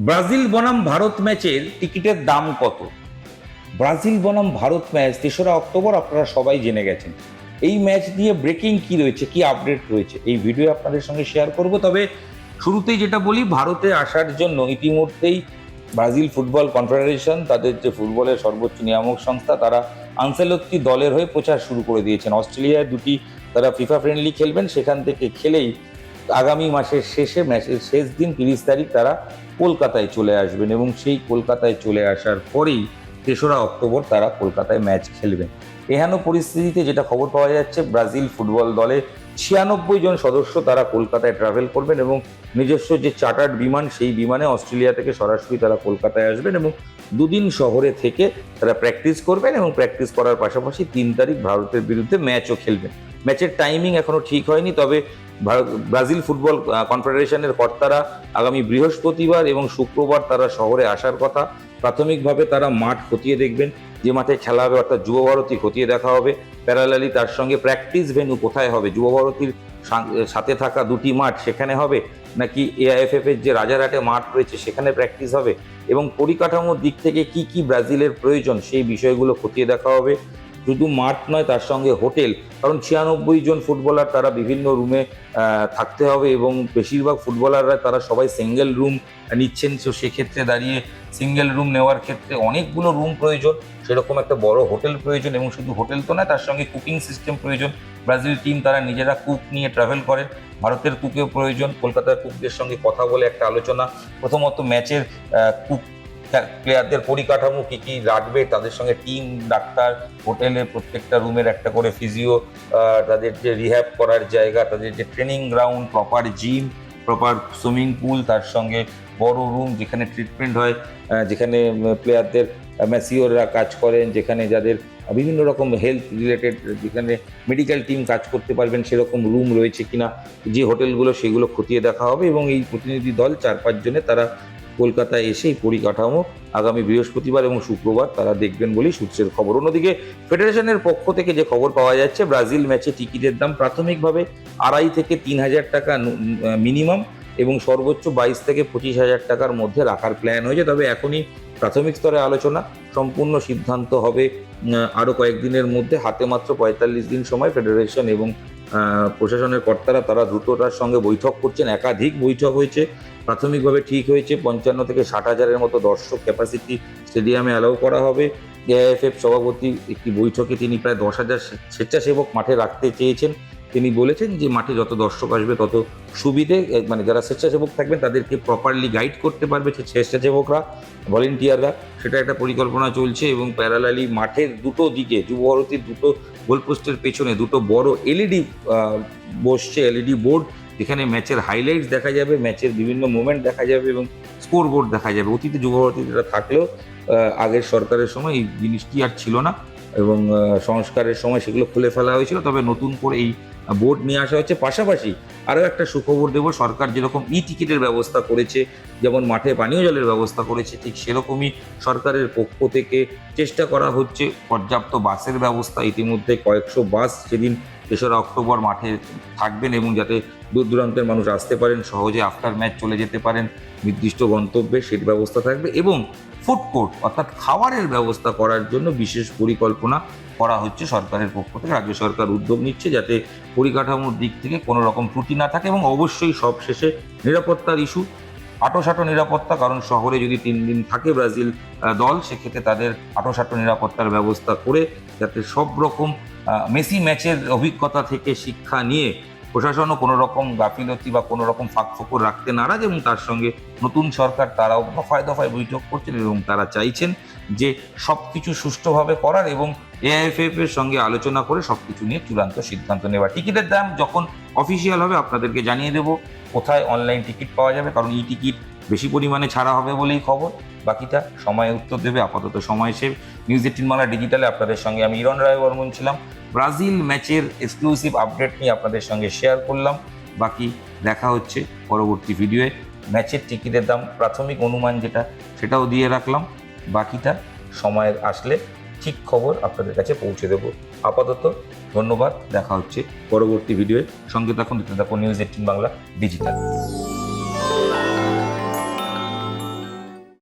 Brazil বনাম ভারত ম্যাচের টিকিটের দাম কত? ব্রাজিল বনাম ভারত ম্যাচ ৩রা অক্টোবর, আপনারা সবাই জেনে গেছেন। এই ম্যাচ নিয়ে ব্রেকিং কি রয়েছে, কি আপডেট রয়েছে, এই ভিডিও আপনাদের সঙ্গে শেয়ার করব। তবে শুরুতেই যেটা বলি, ভারতে আসার জন্য ইতিমধ্যেই ব্রাজিল ফুটবল কনফেডারেশন, তাদের যে ফুটবলের সর্বোচ্চ নিয়ামক সংস্থা, তারা আনসেলত্তি দলের হয়ে প্রচার শুরু করে দিয়েছেন। অস্ট্রেলিয়ায় দুটি তারা ফিফা ফ্রেন্ডলি খেলবেন, সেখান থেকে খেলেই আগামী মাসের শেষে, ম্যাচের শেষ দিন ৩০ তারিখ তারা কলকাতায় চলে আসবেন এবং সেই কলকাতায় চলে আসার পরেই ৩রা অক্টোবর তারা কলকাতায় ম্যাচ খেলবেন। এহেন পরিস্থিতিতে যেটা খবর পাওয়া যাচ্ছে, ব্রাজিল ফুটবল দলে ৯৬ জন সদস্য তারা কলকাতায় ট্রাভেল করবেন এবং নিজস্ব যে চার্টার্ড বিমান, সেই বিমানে অস্ট্রেলিয়া থেকে সরাসরি তারা কলকাতায় আসবেন এবং দুদিন শহরে থেকে তারা প্র্যাকটিস করবেন এবং প্র্যাকটিস করার পাশাপাশি ৩ তারিখ ভারতের বিরুদ্ধে ম্যাচও খেলবেন। ম্যাচের টাইমিং এখনো ঠিক হয়নি, তবে ব্রাজিল ফুটবল কনফেডারেশনের কর্তারা আগামী বৃহস্পতিবার এবং শুক্রবার তারা শহরে আসার কথা। প্রাথমিকভাবে তারা মাঠ খতিয়ে দেখবেন, যে মাঠে খেলা হবে, অর্থাৎ যুব ভারতী খতিয়ে দেখা হবে। প্যারালালি তার সঙ্গে প্র্যাকটিস ভেন্যু কোথায় হবে, যুব ভারতীর সাথে থাকা দুটি মাঠ সেখানে হবে, নাকি এআইএফএফ এর যে রাজারহাটে মাঠ রয়েছে সেখানে প্র্যাকটিস হবে, এবং পরিকাঠামোর দিক থেকে কি কি ব্রাজিলের প্রয়োজন সেই বিষয়গুলো খতিয়ে দেখা হবে। শুধু মাঠ নয়, তার সঙ্গে হোটেল, কারণ ৯৬ জন ফুটবলার তারা বিভিন্ন রুমে থাকতে হবে এবং বেশিরভাগ ফুটবলাররা তারা সবাই সিঙ্গেল রুম নিচ্ছেন। তো সেক্ষেত্রে দাঁড়িয়ে সিঙ্গেল রুম নেওয়ার ক্ষেত্রে অনেকগুলো রুম প্রয়োজন, সেরকম একটা বড় হোটেল প্রয়োজন, এবং শুধু হোটেল তো নয়, তার সঙ্গে কুকিং সিস্টেম প্রয়োজন। ব্রাজিল টিম তারা নিজেরা কুক নিয়ে ট্রাভেল করেন, ভারতের কুকেও প্রয়োজন। কলকাতার কুকদের সঙ্গে কথা বলে একটা আলোচনা, প্রথমত ম্যাচের কুক প্লেয়ারদের পরিকাঠামো কি কি রাখবে, তাদের সঙ্গে টিম, ডাক্তার, হোটেলের প্রত্যেকটা রুমের একটা করে ফিজিও, তাদের যে রিহ্যাব করার জায়গা, তাদের যে training ground, proper gym, proper swimming pool, তার সঙ্গে বড় রুম যেখানে ট্রিটমেন্ট হয়, যেখানে প্লেয়ারদের ম্যাসিওররা কাজ করেন, যেখানে যাদের বিভিন্ন রকম হেলথ রিলেটেড, যেখানে মেডিকেল টিম কাজ করতে পারবেন, সেরকম রুম রয়েছে কিনা, যে হোটেলগুলো, সেগুলো খতিয়ে দেখা হবে। এবং এই প্রতিনিধি দল ৪-৫ জনে তারা কলকাতায় এসে এই পরিকাঠামো আগামী বৃহস্পতিবার এবং শুক্রবার তারা দেখবেন বলেই সূত্রের খবর। অন্যদিকে ফেডারেশনের পক্ষ থেকে যে খবর পাওয়া যাচ্ছে, ব্রাজিল ম্যাচে টিকিটের দাম প্রাথমিকভাবে ২.৫ থেকে ৩ হাজার টাকা মিনিমাম, এবং সর্বোচ্চ ২২ থেকে ২৫ হাজার টাকার মধ্যে রাখার প্ল্যান হয়েছে। তবে এখনই প্রাথমিক স্তরে আলোচনা, সম্পূর্ণ সিদ্ধান্ত হবে আরও কয়েকদিনের মধ্যে। হাতে মাত্র ৪৫ দিন সময়। ফেডারেশন এবং প্রশাসনের কর্তারা তারা দ্রুততার সঙ্গে বৈঠক করছেন, একাধিক বৈঠক হয়েছে। প্রাথমিকভাবে ঠিক হয়েছে ৫৫ থেকে ৬০ হাজারের মতো দর্শক ক্যাপাসিটি স্টেডিয়ামে অ্যালাউ করা হবে। এআইএফএফ সভাপতি একটি বৈঠকে তিনি প্রায় ১০,০০০ স্বেচ্ছাসেবক মাঠে রাখতে চেয়েছেন। তিনি বলেছেন যে মাঠে যত দর্শক আসবে তত সুবিধে, মানে যারা স্বেচ্ছাসেবক থাকবেন তাদেরকে প্রপারলি গাইড করতে পারবে স্বেচ্ছাসেবকরা, ভলেন্টিয়াররা, সেটা একটা পরিকল্পনা চলছে। এবং প্যারালালি মাঠের দুটো দিকে, যুব ভারতীর দুটো গোলপোস্টের পেছনে দুটো বড় এলইডি বসছে, এলইডি বোর্ড, যেখানে ম্যাচের হাইলাইটস দেখা যাবে, ম্যাচের বিভিন্ন মোমেন্ট দেখা যাবে এবং স্কোর বোর্ড দেখা যাবে। অতীতে যুব ভারতীরা থাকলেও আগের সরকারের সময় এই জিনিসটি আর ছিল না, এবং সংস্কারের সময় সেগুলো খুলে ফেলা হয়েছিল। তবে নতুন করে এই বোর্ড নিয়ে আসা হচ্ছে। পাশাপাশি আরও একটা সুখবর দেব, সরকার যেরকম ই টিকিটের ব্যবস্থা করেছে, যেমন মাঠে পানীয় জলের ব্যবস্থা করেছে, ঠিক সেরকমই সরকারের পক্ষ থেকে চেষ্টা করা হচ্ছে পর্যাপ্ত বাসের ব্যবস্থা। ইতিমধ্যে কয়েকশো বাস সেদিন ৩রা অক্টোবর মাঠে থাকবেন, এবং যাতে দূর দূরান্তের মানুষ আসতে পারেন, সহজে আফটার ম্যাচ চলে যেতে পারেন নির্দিষ্ট গন্তব্যে, সেই ব্যবস্থা থাকবে। এবং ফুড কোর্ট, অর্থাৎ খাবারের ব্যবস্থা করার জন্য বিশেষ পরিকল্পনা করা হচ্ছে সরকারের পক্ষ থেকে। রাজ্য সরকার উদ্যোগ নিচ্ছে যাতে পরিকাঠামোর দিক থেকে কোনো রকম ত্রুটি না থাকে। এবং অবশ্যই সবশেষে নিরাপত্তার ইস্যু, আঁটোসাঁটো নিরাপত্তা, কারণ শহরে যদি ৩ দিন থাকে ব্রাজিল দল, সেক্ষেত্রে তাদের আঁটোসাঁটো নিরাপত্তার ব্যবস্থা করে, যাতে সব রকম মেসি ম্যাচের অভিজ্ঞতা থেকে শিক্ষা নিয়ে প্রশাসনও কোনো রকম গাফিলতি বা কোনো রকম ফাঁকফোকর রাখতে নারাজ। এবং তার সঙ্গে নতুন সরকার তারাও দফায় দফায় বৈঠক করছেন এবং তারা চাইছেন যে সব কিছু সুষ্ঠুভাবে করার এবং এআইএফএফ এর সঙ্গে আলোচনা করে সব কিছু নিয়ে চূড়ান্ত সিদ্ধান্ত নেওয়া। টিকিটের দাম যখন অফিসিয়াল হবে আপনাদেরকে জানিয়ে দেবো কোথায় অনলাইন টিকিট পাওয়া যাবে, কারণ ই টিকিট বেশি পরিমাণে ছাড়া হবে বলেই খবর। বাকিটা সময় উত্তর দেবে। আপাতত সময় শেষ। নিউজ18 বাংলা ডিজিটালে আপনাদের সঙ্গে আমি ইরণ রায় বর্মন ছিলাম। ব্রাজিল ম্যাচের এক্সক্লুসিভ আপডেট নিয়ে আপনাদের সঙ্গে শেয়ার করলাম। বাকি দেখা হচ্ছে পরবর্তী ভিডিওয়ে। ম্যাচের টিকিটের দাম প্রাথমিক অনুমান যেটা, সেটাও দিয়ে রাখলাম। বাকিটা সময়ের আসলে ঠিক খবর আপনাদের কাছে পৌঁছে দেব। আপাতত ধন্যবাদ, দেখা হচ্ছে পরবর্তী ভিডিওয়ে। সঙ্গে থাকুন, দেখতে থাকুন নিউজ18 বাংলা ডিজিটাল।